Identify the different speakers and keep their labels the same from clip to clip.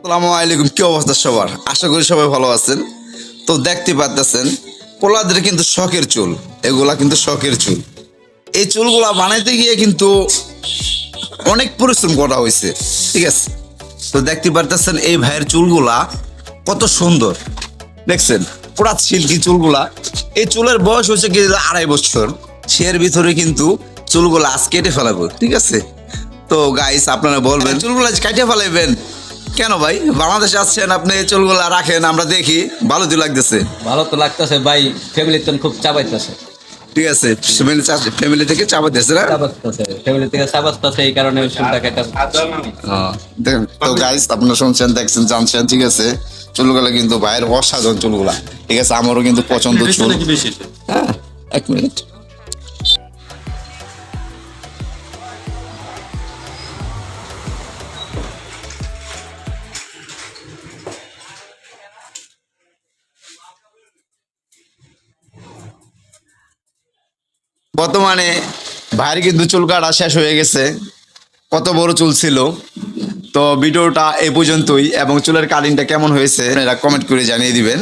Speaker 1: আসসালামু আলাইকুম, কি অবস্থা সবার? আশা করি সবাই ভালো আছেন। তো দেখতে পাচ্ছেন পোলাদের কিন্তু শখের চুল, এগুলা কিন্তু শখের চুল। এই চুলগুলা বানাইতে গিয়ে কিন্তু অনেক পরিশ্রম করা হয়েছে, ঠিক আছে? তো দেখতে পারতেছেন এই ভাইয়ের চুলগুলা কত সুন্দর, দেখছেন? পুরা সিল্কি চুলগুলা। এই চুলের বয়স হচ্ছে কি 2.5 বছর। এর ভিতরে কিন্তু চুলগুলা আজ কেটে ফেলাবো, ঠিক আছে? তো গাইস, আপনারা বলবেন চুলগুলা কেটে ফেলাইবেন কেন ভাই? বাংলাদেশে আসছেন, আপনি এই চুলগুলা রাখেন, আমরা দেখি, ভালো তো লাগতেছে।
Speaker 2: ভালো তো লাগতেছে ভাই, ফ্যামিলি তো খুব চাবাইতেছে।
Speaker 1: ঠিক আছে, ফ্যামিলি থেকে চাপা দিয়েছে না?
Speaker 2: চাবাইতেছে ফ্যামিলি থেকে চাবাইতেছে, এই কারণে চুলটা কেটে।
Speaker 1: দেখেন তো গাইস, আপনারা শুনছেন, দেখছেন, জানছেন, ঠিক আছে? চুলগুলা কিন্তু ভাইয়ের অসাধারণ চুলগুলা, ঠিক আছে? আমারও কিন্তু পছন্দ চুল। হ্যাঁ, 1 মিনিট। বর্তমানে ভাইয়ের কিন্তু চুল কাটা শেষ হয়ে গেছে। কত বড় চুল ছিল। তো ভিডিওটা এই পর্যন্তই, এবং চুলের কাটিংটা কেমন হয়েছে আপনারা কমেন্ট করে জানিয়ে দিবেন।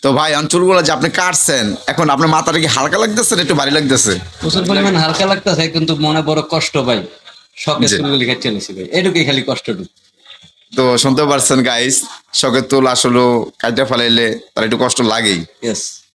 Speaker 1: তো ভাই, আমার চুলগুলো যে আপনি কাটছেন, এখন আপনার মাথাটা কি হালকা লাগতেছে না একটু ভারী লাগতেছে?
Speaker 2: প্রচুর পরিমাণ হালকা লাগতেছে, কিন্তু মনে বড় কষ্ট ভাই। শখের
Speaker 1: জি।
Speaker 2: চুলগুলি কেটে নিছি ভাই, এটুকুই খালি কষ্টটুকু।
Speaker 1: তো শুনতে পারছেন গাইস, শখের চুল আসলে কাটতে ফেলাইলে তার একটু কষ্ট লাগেই।
Speaker 2: ইয়েস।